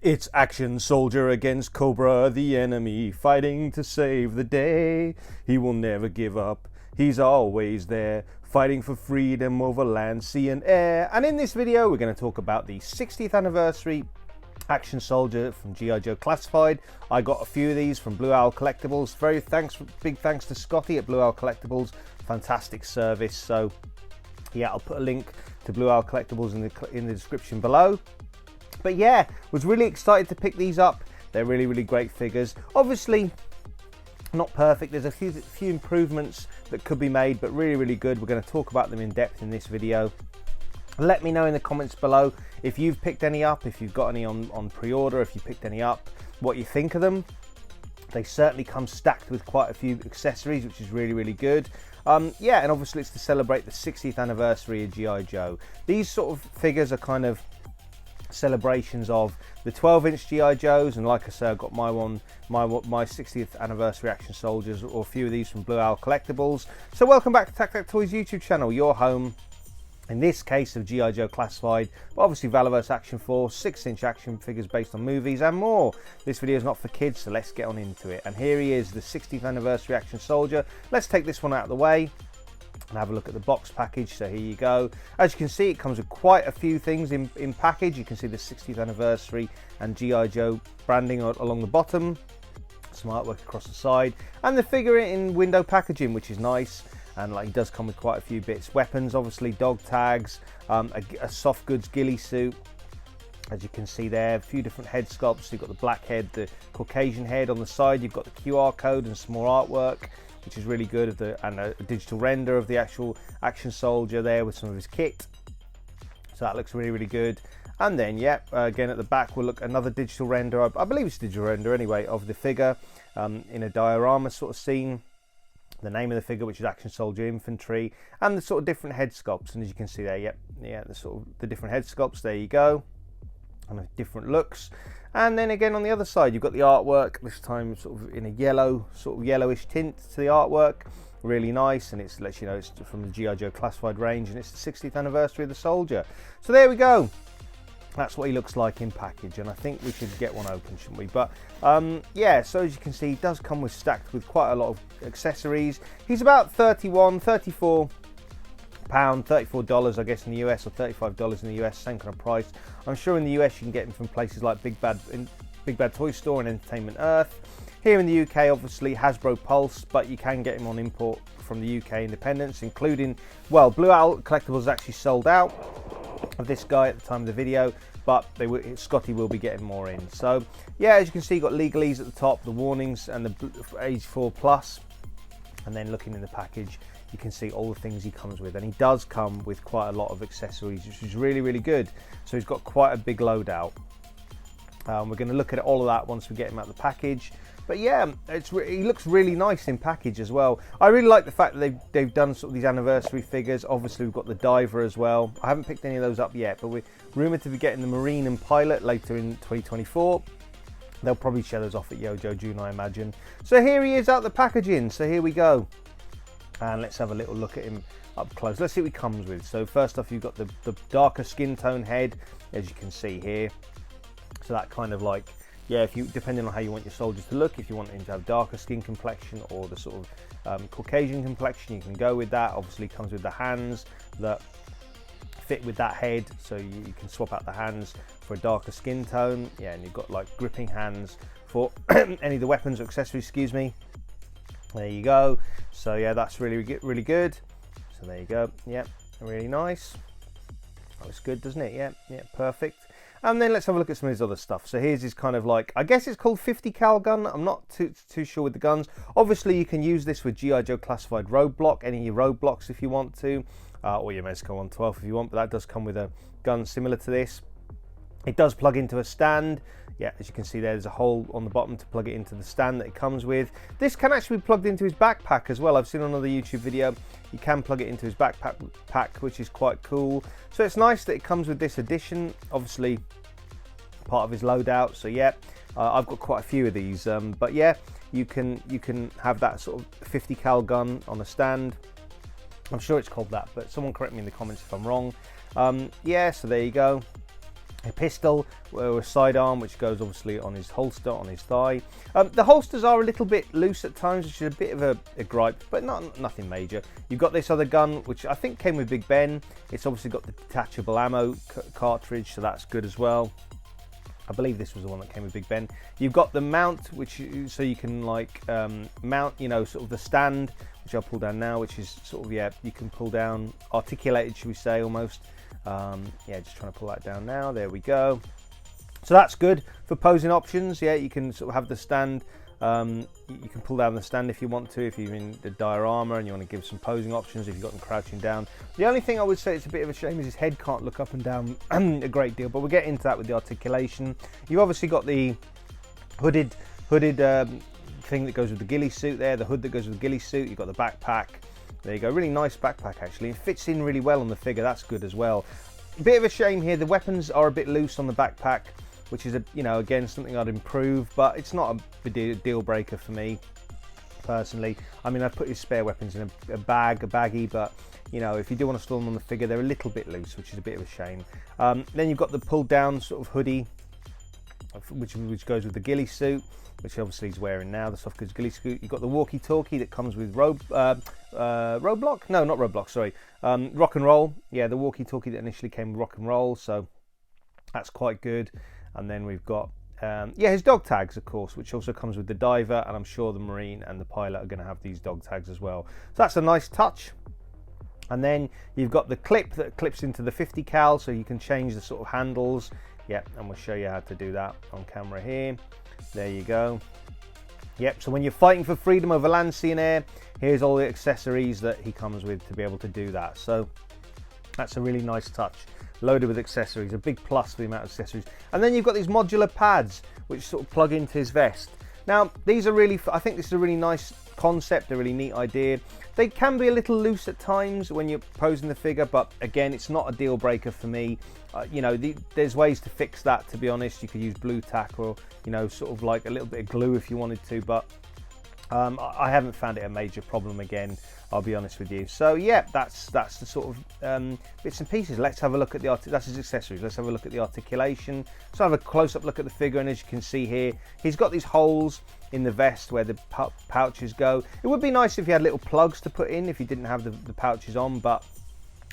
It's action soldier against Cobra, the enemy, fighting to save the day. He will never give up, he's always there, fighting for freedom over land, sea and air. And in this video we're going to talk about the 60th anniversary action soldier from G.I. Joe Classified. I got a few of these from Blue Owl Collectibles. Big thanks to Scotty at Blue Owl Collectibles, fantastic service. So yeah, I'll put a link to Blue Owl Collectibles in the description below. But yeah, was really excited to pick these up. They're really great figures. Obviously not perfect, there's a few improvements that could be made, but really good. We're going to talk about them in depth in this video. Let me know in the comments below if you've picked any up, if you've got any on pre-order, if you picked any up, what you think of them. They certainly come stacked with quite a few accessories, which is really good. Yeah, and obviously it's to celebrate the 60th anniversary of G.I. Joe. These sort of figures are kind of celebrations of the 12-inch G.I. Joes, and like I say, I've got my 60th anniversary action soldiers, or a few of these from Blue Owl Collectibles. So welcome back to TAKTAK Toys YouTube channel, your home in this case of G.I. Joe Classified, but obviously Valorverse Action Force, 6-inch action figures based on movies and more. This video is not for kids, so let's get on into it. And here he is, the 60th anniversary action soldier. Let's take this one out of the way and have a look at the box package. So here you go. As you can see, it comes with quite a few things in package. You can see the 60th anniversary and G.I. Joe branding along the bottom, some artwork across the side, and the figure in window packaging, which is nice. And like, he does come with quite a few bits. Weapons, obviously, dog tags, a soft goods ghillie suit, as you can see there. A few different head sculpts. You've got the black head, the Caucasian head on the side. You've got the QR code and some more artwork, which is really good, and a digital render of the actual action soldier there with some of his kit. So that looks really good. And then, yeah, again at the back we'll look another digital render. I believe it's a digital render anyway of the figure in a diorama sort of scene. The name of the figure, which is Action Soldier Infantry, and the sort of different head sculpts. And as you can see there, yeah, the different head sculpts. There you go, and the different looks. And then again on the other side, you've got the artwork. This time, sort of in a yellowish tint to the artwork. Really nice, and it lets you know it's from the G.I. Joe Classified range, and it's the 60th anniversary of the soldier. So there we go. That's what he looks like in package, and I think we should get one open, shouldn't we? But yeah, so as you can see, he does come stacked with quite a lot of accessories. He's about $34 I guess in the US, or $35 in the US, same kind of price. I'm sure in the US you can get him from places like Big Bad Toy Store and Entertainment Earth. Here in the UK, obviously Hasbro Pulse, but you can get him on import from the UK independents, including, well, Blue Owl Collectibles actually sold out of this guy at the time of the video, but Scotty will be getting more in. So yeah, as you can see, you've got legalese at the top, the warnings, and the age 4+. And then looking in the package, you can see all the things he comes with, and he does come with quite a lot of accessories, which is really good. So he's got quite a big loadout. We're going to look at all of that once we get him out of the package. But yeah, he looks really nice in package as well. I really like the fact that they've done sort of these anniversary figures. Obviously, we've got the diver as well. I haven't picked any of those up yet, but we're rumoured to be getting the Marine and Pilot later in 2024. They'll probably show those off at Yojo June, I imagine. So here he is out the packaging. So here we go. And let's have a little look at him up close. Let's see what he comes with. So first off, you've got the darker skin tone head, as you can see here. So that kind of like, yeah, depending on how you want your soldiers to look, if you want him to have darker skin complexion or the sort of Caucasian complexion, you can go with that. Obviously comes with the hands that fit with that head, so you can swap out the hands for a darker skin tone. Yeah, and you've got like gripping hands for any of the weapons or accessories, excuse me. There you go. So yeah, that's really good. So there you go. Yeah, really nice. That looks good, doesn't it? Yeah, perfect. And then let's have a look at some of his other stuff. So here's his kind of like, I guess it's called 50 cal gun. I'm not too sure with the guns. Obviously, you can use this with G.I. Joe Classified roadblock, any of your roadblocks if you want to, or your Mezco 112 if you want, but that does come with a gun similar to this. It does plug into a stand. Yeah, as you can see there's a hole on the bottom to plug it into the stand that it comes with. This can actually be plugged into his backpack as well. I've seen on another YouTube video, you can plug it into his backpack, which is quite cool. So it's nice that it comes with this addition, obviously part of his loadout. So yeah, I've got quite a few of these, but yeah, you can have that sort of 50 cal gun on a stand. I'm sure it's called that, but someone correct me in the comments if I'm wrong. Yeah, so there you go. a pistol or a sidearm, which goes obviously on his holster, on his thigh. The holsters are a little bit loose at times, which is a bit of a gripe, but nothing major. You've got this other gun, which I think came with Big Ben. It's obviously got the detachable ammo cartridge, so that's good as well. I believe this was the one that came with Big Ben. You've got the mount, which so you can like mount, you know, sort of the stand, which I'll pull down now, which is sort of, yeah, you can pull down, articulated, should we say, almost. Yeah, just trying to pull that down now. There we go. So that's good for posing options. Yeah, you can sort of have the stand. You can pull down the stand if you want to, if you're in the diorama and you want to give some posing options, if you've got them crouching down. The only thing I would say it's a bit of a shame is his head can't look up and down a great deal, but we'll get into that with the articulation. You've obviously got the hooded thing that goes with the ghillie suit there, the hood that goes with the ghillie suit. You've got the backpack. There you go, really nice backpack actually. It fits in really well on the figure, that's good as well. A bit of a shame here, the weapons are a bit loose on the backpack, which is, you know, again, something I'd improve, but it's not a deal breaker for me, personally. I mean, I've put his spare weapons in a baggie, but, you know, if you do want to store them on the figure, they're a little bit loose, which is a bit of a shame. Then you've got the pulled down sort of hoodie, which goes with the ghillie suit, which obviously he's wearing now, the soft goods ghillie suit. You've got the walkie-talkie that comes with Roadblock? No, not Roadblock, sorry. Rock and Roll. Yeah, the walkie-talkie that initially came with Rock and Roll, so that's quite good. And then we've got, yeah, his dog tags, of course, which also comes with the diver, and I'm sure the Marine and the pilot are going to have these dog tags as well. So that's a nice touch. And then you've got the clip that clips into the 50 cal, so you can change the sort of handles. Yeah, and we'll show you how to do that on camera here. There you go. Yep, so when you're fighting for freedom over land, sea and air, here's all the accessories that he comes with to be able to do that. So that's a really nice touch. Loaded with accessories, a big plus for the amount of accessories. And then you've got these modular pads, which sort of plug into his vest. Now, these are really, I think this is a really nice concept, a really neat idea. They can be a little loose at times when you're posing the figure, but again, it's not a deal breaker for me. You know, there's ways to fix that, to be honest. You could use blue tack or, you know, sort of like a little bit of glue if you wanted to, but I haven't found it a major problem again, I'll be honest with you. So yeah, that's the sort of bits and pieces. Let's have a look at that's his accessories. Let's have a look at the articulation. So have a close-up look at the figure, and as you can see here, he's got these holes in the vest where the pouches go. It would be nice if you had little plugs to put in if you didn't have the pouches on, but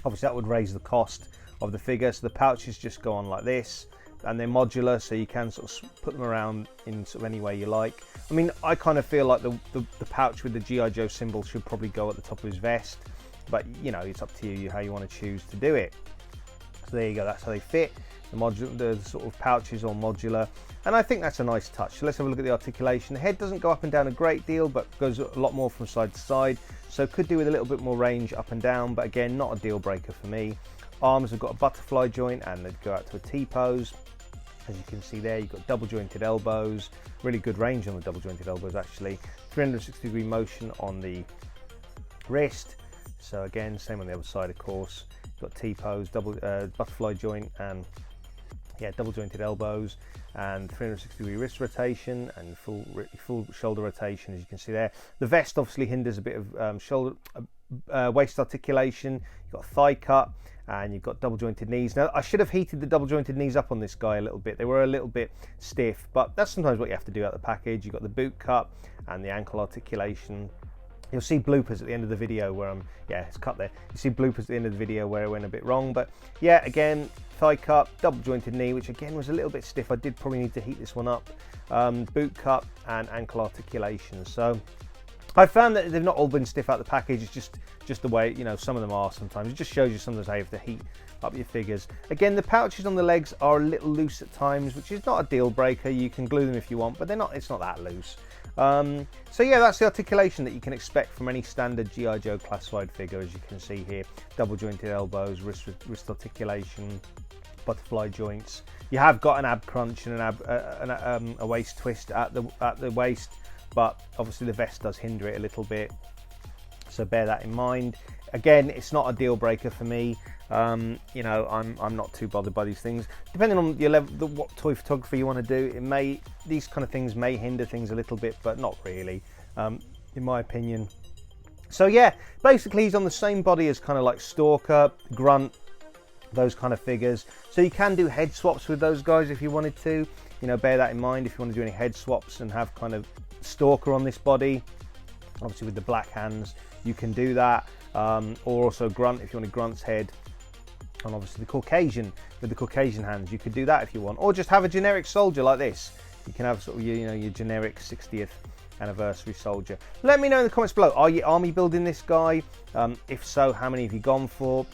obviously that would raise the cost of the figure. So the pouches just go on like this, and they're modular, so you can sort of put them around in sort of any way you like. I mean, I kind of feel like the pouch with the G.I. Joe symbol should probably go at the top of his vest, but you know, it's up to you how you want to choose to do it. So there you go, that's how they fit. The sort of pouches are modular, and I think that's a nice touch. So let's have a look at the articulation. The head doesn't go up and down a great deal, but goes a lot more from side to side, so could do with a little bit more range up and down, but again, not a deal breaker for me. Arms have got a butterfly joint, and they go out to a T-pose. As you can see there, you've got double jointed elbows, really good range on the double jointed elbows actually. 360 degree motion on the wrist. So again, same on the other side, of course. You've got T-pose, double butterfly joint, and yeah, double jointed elbows, and 360 degree wrist rotation and full shoulder rotation, as you can see there. The vest obviously hinders a bit of shoulder waist articulation. You've got a thigh cut, and you've got double jointed knees. Now, I should have heated the double jointed knees up on this guy a little bit. They were a little bit stiff, but that's sometimes what you have to do out of the package. You've got the boot cut and the ankle articulation. You'll see bloopers at the end of the video where yeah, it's cut there. You see bloopers at the end of the video where I went a bit wrong, but yeah, again, thigh cut, double jointed knee, which again was a little bit stiff. I did probably need to heat this one up. Boot cut and ankle articulation. So I found that they've not all been stiff out of the package. It's just the way, you know, some of them are sometimes. It just shows you sometimes how you have to heat up your figures. Again, the pouches on the legs are a little loose at times, which is not a deal breaker. You can glue them if you want, but they're not. It's not that loose. So yeah, that's the articulation that you can expect from any standard G.I. Joe classified figure, as you can see here. Double jointed elbows, wrist articulation, butterfly joints. You have got an ab crunch and a waist twist at the waist, but obviously the vest does hinder it a little bit, so bear that in mind. Again, it's not a deal breaker for me. You know, I'm not too bothered by these things. Depending on your level, what toy photography you want to do, these kind of things may hinder things a little bit, but not really, in my opinion. So yeah, basically he's on the same body as kind of like Stalker, Grunt, those kind of figures. So you can do head swaps with those guys if you wanted to. You know, bear that in mind if you want to do any head swaps and have kind of Stalker on this body. Obviously with the black hands, you can do that. Or also Grunt if you want a Grunt's head. And obviously the Caucasian with the Caucasian hands, you could do that if you want. Or just have a generic soldier like this. You can have sort of your generic 60th anniversary soldier. Let me know in the comments below, are you army building this guy? If so, how many have you gone for?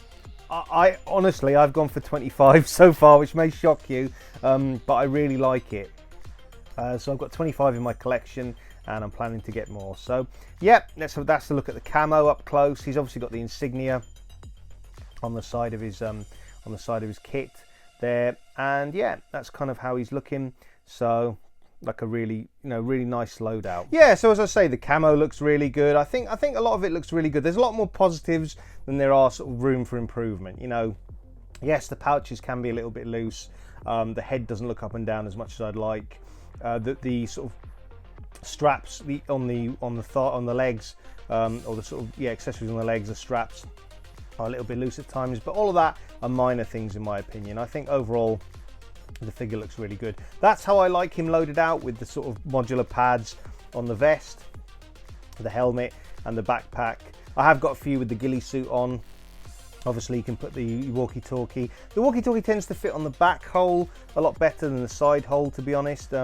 I honestly, I've gone for 25 so far, which may shock you, but I really like it. So I've got 25 in my collection, and I'm planning to get more. So yeah, that's a look at the camo up close. He's obviously got the insignia on the side of his kit there, and yeah, that's kind of how he's looking. So like a really nice loadout. Yeah, so as I say, the camo looks really good. I think a lot of it looks really good. There's a lot more positives than there are sort of room for improvement. You know, yes, the pouches can be a little bit loose. The head doesn't look up and down as much as I'd like. The sort of straps on the legs, or the sort of accessories on the legs, the straps are a little bit loose at times, but all of that are minor things in my opinion. I think overall the figure looks really good. That's how I like him loaded out, with the sort of modular pads on the vest, the helmet and the backpack. I have got a few with the ghillie suit on. Obviously you can put the walkie-talkie. The walkie-talkie tends to fit on the back hole a lot better than the side hole, to be honest.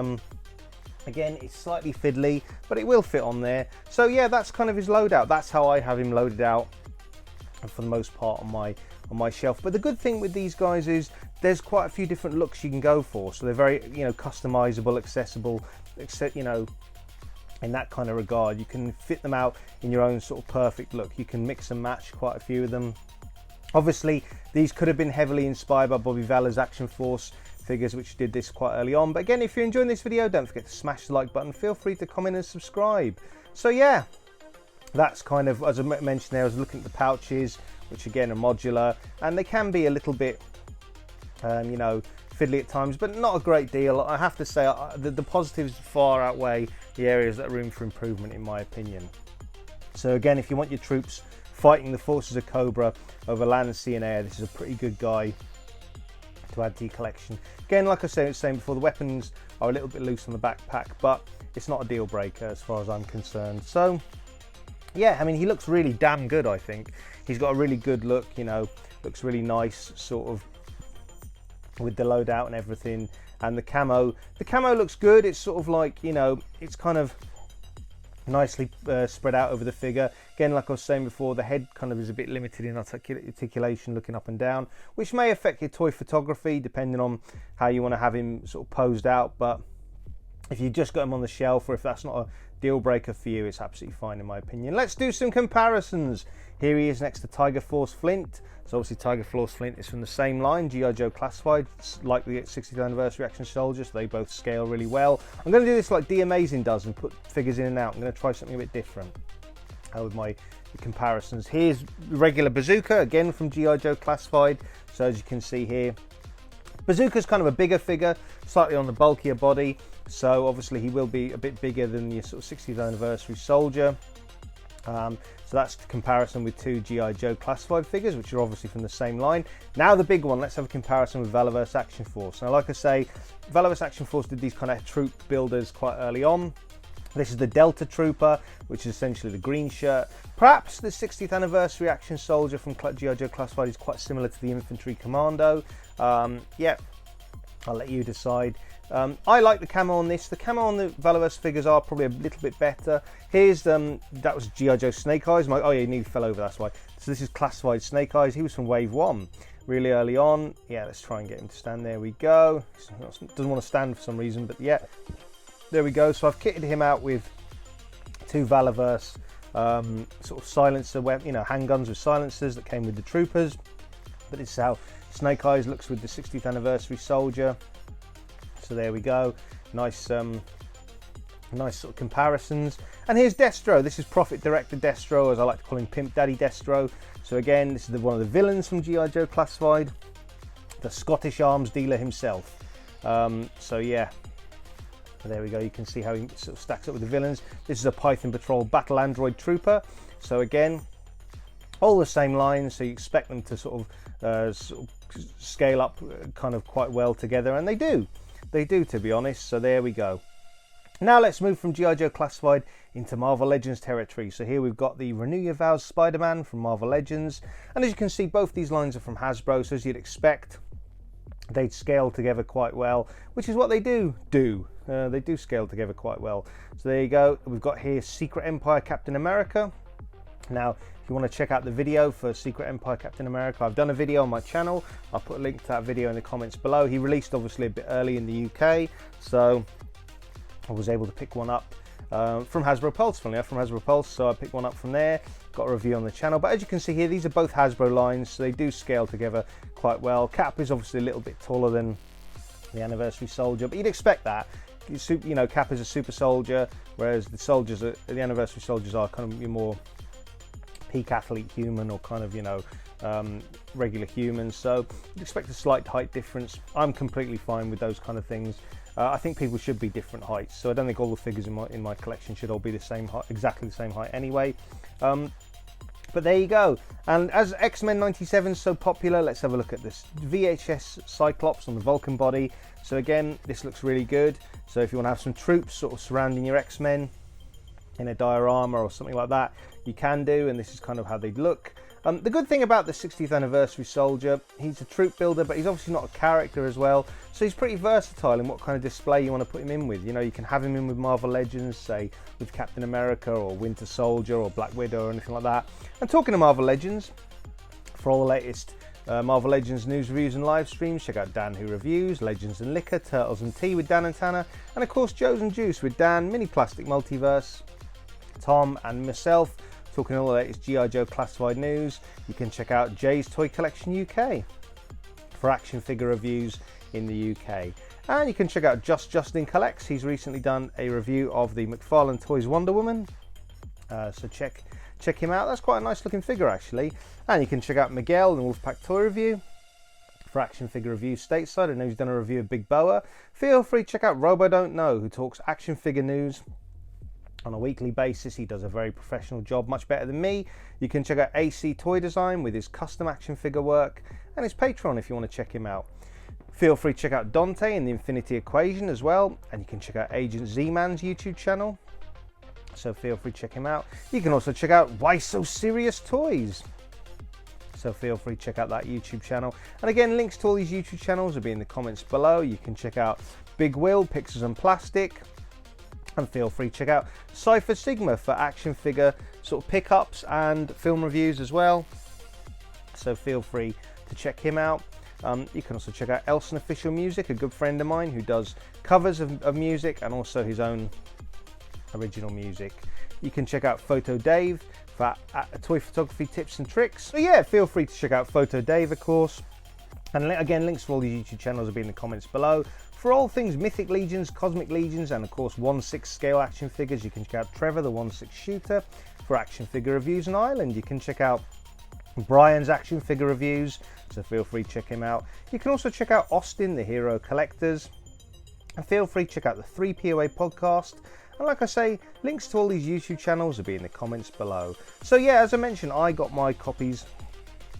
Again, it's slightly fiddly, but it will fit on there. So yeah, that's kind of his loadout. That's how I have him loaded out, and for the most part on my shelf. But the good thing with these guys is there's quite a few different looks you can go for. So they're very, customizable, accessible, in that kind of regard. You can fit them out in your own sort of perfect look. You can mix and match quite a few of them. Obviously, these could have been heavily inspired by Bobby Valor's Action Force figures, which did this quite early on. But again, if you're enjoying this video, don't forget to smash the like button. Feel free to comment and subscribe. So yeah, that's kind of, as I mentioned there, I was looking at the pouches, which again are modular, and they can be a little bit, fiddly at times, but not a great deal. I have to say, the positives far outweigh the areas that are room for improvement, in my opinion. So again, if you want your troops fighting the forces of Cobra over land, sea and air, this is a pretty good guy to add to your collection. Again, like I was saying before, the weapons are a little bit loose on the backpack, but it's not a deal breaker as far as I'm concerned. So yeah, I mean, he looks really damn good. I think he's got a really good look, looks really nice, sort of with the loadout and everything. And the camo looks good. It's sort of like, it's kind of nicely spread out over the figure. Again, like I was saying before, the head kind of is a bit limited in articulation, looking up and down, which may affect your toy photography depending on how you want to have him sort of posed out. But if you just got him on the shelf, or if that's not a deal breaker for you, it's absolutely fine in my opinion. Let's do some comparisons. Here he is next to Tiger Force Flint. So obviously Tiger Force Flint is from the same line, G.I. Joe Classified, like the 60th anniversary action soldiers. They both scale really well. I'm going to do this like D Amazing does and put figures in and out. I'm going to try something a bit different with my comparisons. Here's regular Bazooka, again from G.I. Joe Classified. So as you can see here, Bazooka's kind of a bigger figure, slightly on the bulkier body. So obviously he will be a bit bigger than your sort of 60th anniversary soldier. So that's the comparison with two G.I. Joe Classified figures, which are obviously from the same line. Now the big one, let's have a comparison with Valorverse Action Force. Now, like I say, Valorverse Action Force did these kind of troop builders quite early on. This is the Delta Trooper, which is essentially the green shirt. Perhaps the 60th anniversary action soldier from G.I. Joe Classified is quite similar to the Infantry Commando. Yeah, I'll let you decide. I like the camo on this. The camo on the Valorverse figures are probably a little bit better. Here's that was G.I. Joe Snake Eyes. Oh yeah, he fell over, that's why. So this is Classified Snake Eyes. He was from Wave 1, really early on. Yeah, let's try and get him to stand. There we go. Doesn't want to stand for some reason, but yeah, there we go. So I've kitted him out with two Valorverse sort of silencer, handguns with silencers that came with the troopers. But this is how Snake Eyes looks with the 60th anniversary soldier. So there we go, nice nice sort of comparisons. And here's Destro. This is Profit Director Destro, as I like to call him, Pimp Daddy Destro. So again, this is one of the villains from G.I. Joe Classified, the Scottish arms dealer himself. So yeah, there we go. You can see how he sort of stacks up with the villains. This is a Python Patrol Battle Android Trooper. So again, all the same lines, so you expect them to sort of scale up kind of quite well together, and they do, to be honest. So there we go. Now let's move from G.I. Joe Classified into Marvel Legends territory. So here we've got the Renew Your Vows Spider-Man from Marvel Legends, and as you can see, both these lines are from Hasbro, so as you'd expect, they'd scale together quite well, which is what they do. They do scale together quite well. So there you go. We've got here Secret Empire Captain America. Now, if you want to check out the video for Secret Empire Captain America, I've done a video on my channel. I'll put a link to that video in the comments below. He released obviously a bit early in the UK, so I was able to pick one up from Hasbro Pulse, so I picked one up from there, got a review on the channel. But as you can see here, these are both Hasbro lines, so they do scale together quite well. Cap is obviously a little bit taller than the Anniversary Soldier, but you'd expect that. You know, Cap is a super soldier, whereas the Anniversary Soldiers are kind of your more peak athlete human, or kind of, you know, regular humans. So you'd expect a slight height difference. I'm completely fine with those kind of things. I think people should be different heights, so I don't think all the figures in my collection should all be the same height, exactly the same height anyway. But there you go. And as X-Men 97 is so popular, let's have a look at this VHS Cyclops on the Vulcan body. So again, this looks really good. So if you want to have some troops sort of surrounding your X-Men in a diorama or something like that, you can do, and this is kind of how they'd look. The good thing about the 60th Anniversary Soldier, he's a troop builder, but he's obviously not a character as well, so he's pretty versatile in what kind of display you want to put him in with. You know, you can have him in with Marvel Legends, say with Captain America or Winter Soldier or Black Widow or anything like that. And talking of Marvel Legends, for all the latest Marvel Legends news, reviews and live streams, check out Dan Who Reviews, Legends and Liquor, Turtles and Tea with Dan and Tanner, and of course Joe's and Juice with Dan, Mini Plastic Multiverse, Tom and myself, talking all the latest G.I. Joe Classified news. You can check out Jay's Toy Collection UK for action figure reviews in the UK. And you can check out Justin Collects. He's recently done a review of the McFarlane Toys Wonder Woman. So check him out. That's quite a nice looking figure actually. And you can check out Miguel and Wolfpack Toy Review for action figure reviews stateside. I know he's done a review of Big Boa. Feel free to check out Robo Don't Know, who talks action figure news on a weekly basis. He does a very professional job, much better than me. You can check out AC Toy Design with his custom action figure work, and his Patreon if you want to check him out. Feel free to check out Dante and the Infinity Equation as well, and you can check out Agent Z-Man's YouTube channel, so feel free to check him out. You can also check out Why So Serious Toys, so feel free to check out that YouTube channel. And again, links to all these YouTube channels will be in the comments below. You can check out Big Will, Pixels and Plastic, and feel free to check out Cypher Sigma for action figure sort of pickups and film reviews as well, so feel free to check him out. You can also check out Elson Official Music, a good friend of mine who does covers of music and also his own original music. You can check out Photo Dave for toy photography tips and tricks. So yeah, feel free to check out Photo Dave, of course. And again, links for all these YouTube channels will be in the comments below. For all things Mythic Legions, Cosmic Legions, and of course 1/6 scale action figures, you can check out Trevor, the 1/6 shooter, for action figure reviews in Ireland. You can check out Brian's action figure reviews, so feel free to check him out. You can also check out Austin, the Hero Collectors, and feel free to check out the 3POA podcast. And like I say, links to all these YouTube channels will be in the comments below. So yeah, as I mentioned, I got my copies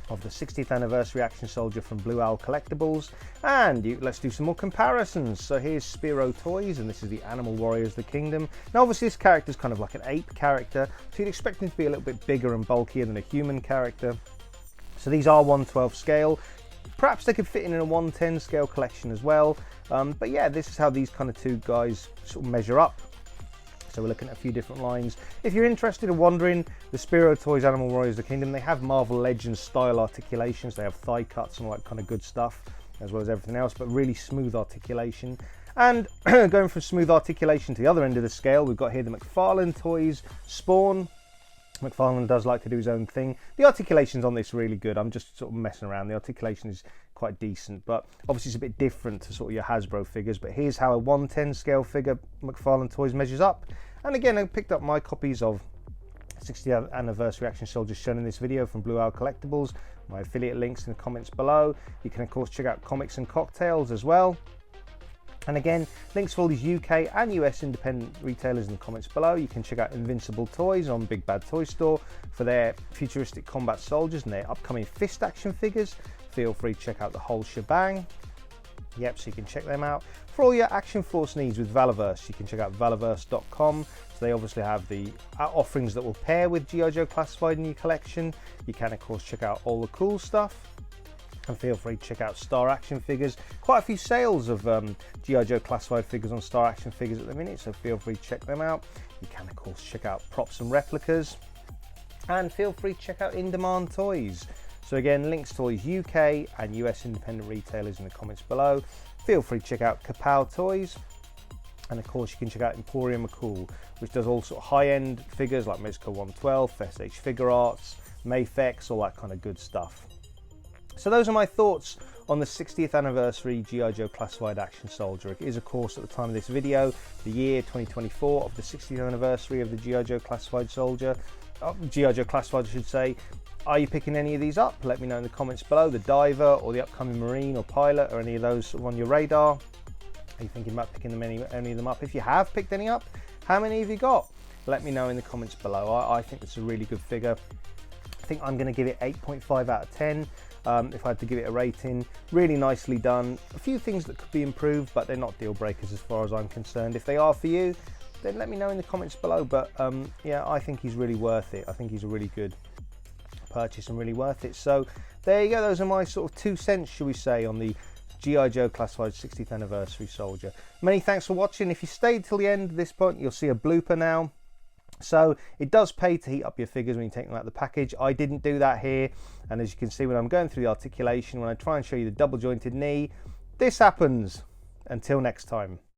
of the 60th Anniversary Action Soldier from Blue Owl Collectibles, and let's do some more comparisons. So here's Spiro Toys, and this is the Animal Warriors of the Kingdom. Now obviously this character is kind of like an ape character, so you'd expect him to be a little bit bigger and bulkier than a human character. So these are 1/12 scale. Perhaps they could fit in a 1/10 scale collection as well, but yeah, this is how these kind of two guys sort of measure up. So we're looking at a few different lines. If you're interested in wondering, the Spiro Toys Animal Warriors of the Kingdom, they have Marvel Legends style articulations. They have thigh cuts and all that kind of good stuff, as well as everything else, but really smooth articulation. And going from smooth articulation to the other end of the scale, we've got here the McFarlane Toys Spawn. McFarlane does like to do his own thing. The articulation's on this really good. I'm just sort of messing around. The articulation is quite decent, but obviously it's a bit different to sort of your Hasbro figures. But here's how a 1/10 scale figure McFarlane Toys measures up. And again, I picked up my copies of 60th Anniversary Action Soldiers shown in this video from Blue Owl Collectibles. My affiliate links in the comments below. You can of course check out Comics and Cocktails as well. And again, links for all these UK and US independent retailers in the comments below. You can check out Invincible Toys on Big Bad Toy Store for their futuristic combat soldiers and their upcoming fist action figures. feel free to check out the whole shebang. Yep, so you can check them out. For all your Action Force needs with Valaverse, you can check out valaverse.com. So they obviously have the offerings that will pair with G.I. Joe Classified in your collection. You can, of course, check out all the cool stuff. And feel free to check out Star Action figures. Quite a few sales of G.I. Joe Classified figures on Star Action figures at the minute, so feel free to check them out. You can, of course, check out props and replicas. And feel free to check out In Demand Toys. So again, Links Toys UK and US independent retailers in the comments below. Feel free to check out Kapow Toys. And of course you can check out Emporium McCool, which does all sort of high-end figures like Mezco 112, Fest Age Figure Arts, Mafex, all that kind of good stuff. So those are my thoughts on the 60th anniversary G.I. Joe Classified Action Soldier. It is, of course, at the time of this video, the year 2024 of the 60th anniversary of the G.I. Joe Classified Soldier. G.I. Joe Classified, I should say. Are you picking any of these up? Let me know in the comments below. The Diver or the upcoming Marine or Pilot, or any of those on your radar? Are you thinking about picking any of them up? If you have picked any up, how many have you got? Let me know in the comments below. I think it's a really good figure. I think I'm going to give it 8.5 out of 10 if I had to give it a rating. Really nicely done. A few things that could be improved, but they're not deal breakers as far as I'm concerned. If they are for you, then let me know in the comments below. But yeah, I think he's really worth it. I think he's a really good purchase and really worth it. So there you go. Those are my sort of 2 cents, shall we say, on the G.I. Joe Classified 60th anniversary Soldier. Many thanks for watching. If you stayed till the end of this point, you'll see a blooper now. So it does pay to heat up your figures when you take them out of the package. I didn't do that here, and as you can see when I'm going through the articulation, when I try and show you the double jointed knee, this happens. Until next time.